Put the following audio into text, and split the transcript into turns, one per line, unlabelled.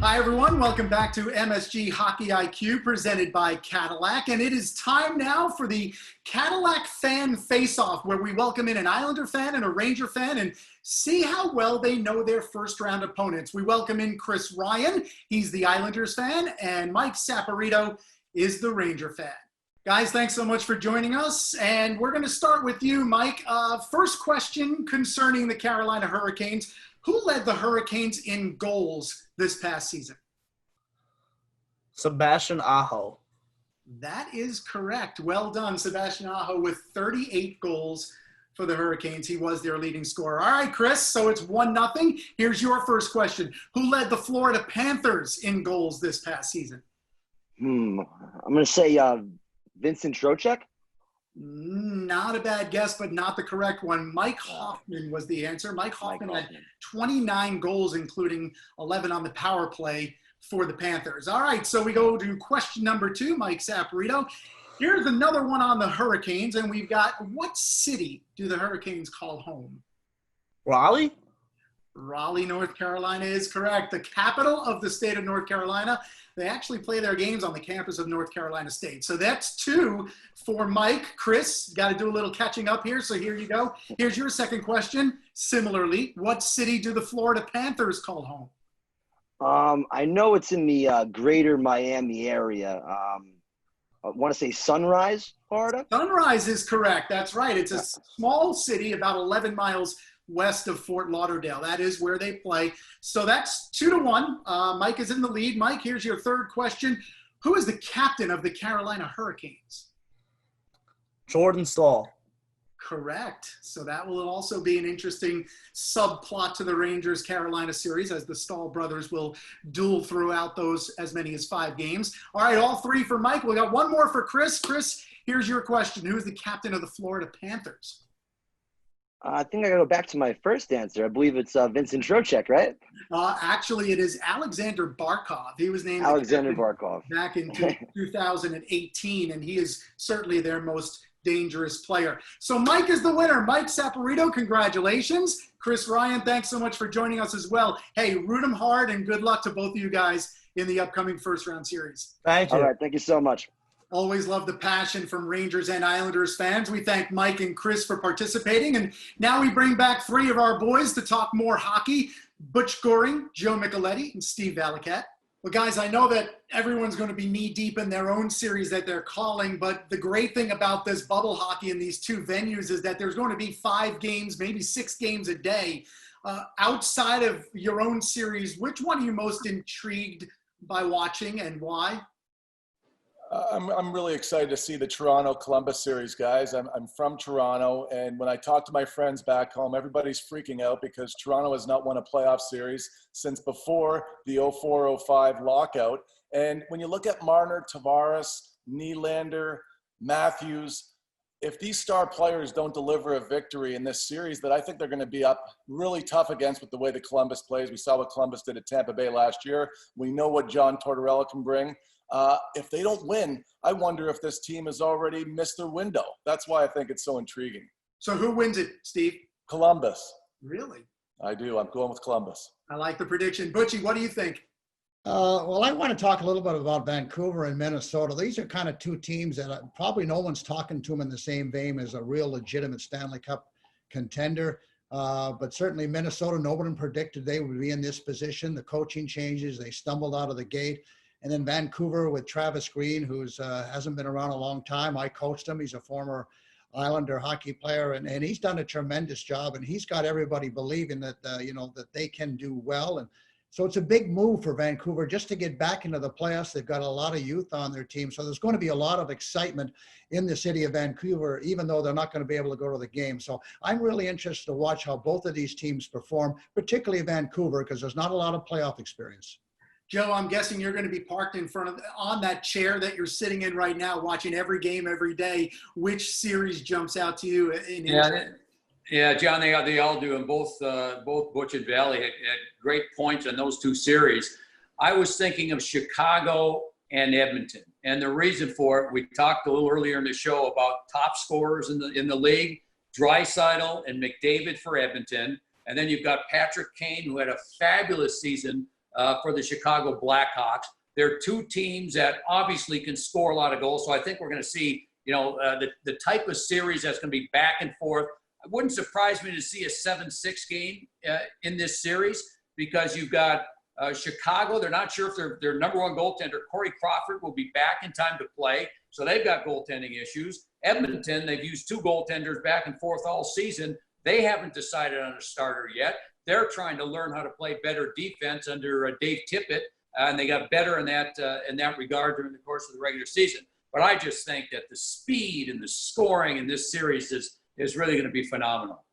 Hi, everyone. Welcome back to MSG Hockey IQ presented by Cadillac. And it is time now for the Cadillac Fan Face-Off, where we welcome in an Islander fan and a Ranger fan and see how well they know their first-round opponents. We welcome in Chris Ryan. He's the Islanders fan. And Mike Saporito is the Ranger fan. Guys, thanks so much for joining us. And we're going to start with you, Mike. First question concerning the Carolina Hurricanes. Who led the Hurricanes in goals this past season?
Sebastian Aho.
That is correct. Well done, Sebastian Aho, with 38 goals for the Hurricanes. He was their leading scorer. All right, Chris, so it's 1-0. Here's your first question. Who led the Florida Panthers in goals this past season?
I'm going to say Vincent Trocheck.
Not a bad guess, but not the correct one. Mike Hoffman was the answer. Mike Hoffman had 29 goals, including 11 on the power play for the Panthers. All right, so we go to question number 2, Mike Saporito. Here's another one on the Hurricanes, and we've got, what city do the Hurricanes call home?
Raleigh?
Raleigh, North Carolina is correct. The capital of the state of North Carolina. They actually play their games on the campus of North Carolina State. So that's 2 for Mike. Chris, got to do a little catching up here, so here you go. Here's your second question. Similarly, what city do the Florida Panthers call home?
I know it's in the greater Miami area. I want to say Sunrise, Florida.
Sunrise is correct. That's right. It's a small city about 11 miles west of Fort Lauderdale. That is where they play. So that's 2-1. Mike is in the lead. Mike, here's your third question. Who is the captain of the Carolina Hurricanes?
Jordan Staal.
Correct. So that will also be an interesting subplot to the Rangers-Carolina series, as the Staal brothers will duel throughout those as many as 5 games. All right, all 3 for Mike. We got one more for Chris. Chris, here's your question. Who is the captain of the Florida Panthers?
I think I got to go back to my first answer. I believe it's Vincent Trocheck, right?
Actually, it is Alexander Barkov. He was named
Alexander Barkov
back in 2018, and he is certainly their most dangerous player. So Mike is the winner. Mike Saporito, congratulations. Chris Ryan, thanks so much for joining us as well. Hey, root 'em hard, and good luck to both of you guys in the upcoming first-round series.
Thank you.
All right, thank you so much.
Always love the passion from Rangers and Islanders fans. We thank Mike and Chris for participating. And now we bring back 3 of our boys to talk more hockey. Butch Goring, Joe Micheletti, and Steve Valiquette. Well, guys, I know that everyone's going to be knee-deep in their own series that they're calling, but the great thing about this bubble hockey in these 2 venues is that there's going to be 5 games, maybe 6 games a day. Outside of your own series, which one are you most intrigued by watching, and why?
I'm really excited to see the Toronto-Columbus series, guys. I'm from Toronto, and when I talk to my friends back home, everybody's freaking out because Toronto has not won a playoff series since before the 04-05 lockout. And when you look at Marner, Tavares, Nylander, Matthews, if these star players don't deliver a victory in this series that I think they're going to be up really tough against with the way that Columbus plays. We saw what Columbus did at Tampa Bay last year. We know what John Tortorella can bring. If they don't win, I wonder if this team has already missed their window. That's why I think it's so intriguing.
So who wins it, Steve?
Columbus.
Really?
I do. I'm going with Columbus.
I like the prediction. Butchie, what do you think?
Well, I want to talk a little bit about Vancouver and Minnesota. These are kind of 2 teams that probably no one's talking to them in the same vein as a real legitimate Stanley Cup contender. But certainly Minnesota, nobody predicted they would be in this position. The coaching changes, they stumbled out of the gate. And then Vancouver with Travis Green, who's hasn't been around a long time. I coached him. He's a former Islander hockey player, and he's done a tremendous job. And he's got everybody believing that, that they can do well. And so it's a big move for Vancouver just to get back into the playoffs. They've got a lot of youth on their team. So there's going to be a lot of excitement in the city of Vancouver, even though they're not going to be able to go to the game. So I'm really interested to watch how both of these teams perform, particularly Vancouver, because there's not a lot of playoff experience.
Joe, I'm guessing you're going to be parked in front of on that chair that you're sitting in right now, watching every game every day. Which series jumps out to you?
Yeah, John, they all do, and both Butch and Valley had great points on those 2 series. I was thinking of Chicago and Edmonton, and the reason for it, we talked a little earlier in the show about top scorers in the league, Draisaitl and McDavid for Edmonton, and then you've got Patrick Kane, who had a fabulous season for the Chicago Blackhawks. They're two teams that obviously can score a lot of goals. So I think we're going to see, the type of series that's going to be back and forth. It wouldn't surprise me to see a 7-6 game in this series because you've got Chicago. They're not sure if their number one goaltender, Corey Crawford, will be back in time to play. So they've got goaltending issues. Edmonton, they've used two goaltenders back and forth all season. They haven't decided on a starter yet. They're trying to learn how to play better defense under Dave Tippett. And they got better in that regard during the course of the regular season. But I just think that the speed and the scoring in this series is really going to be phenomenal.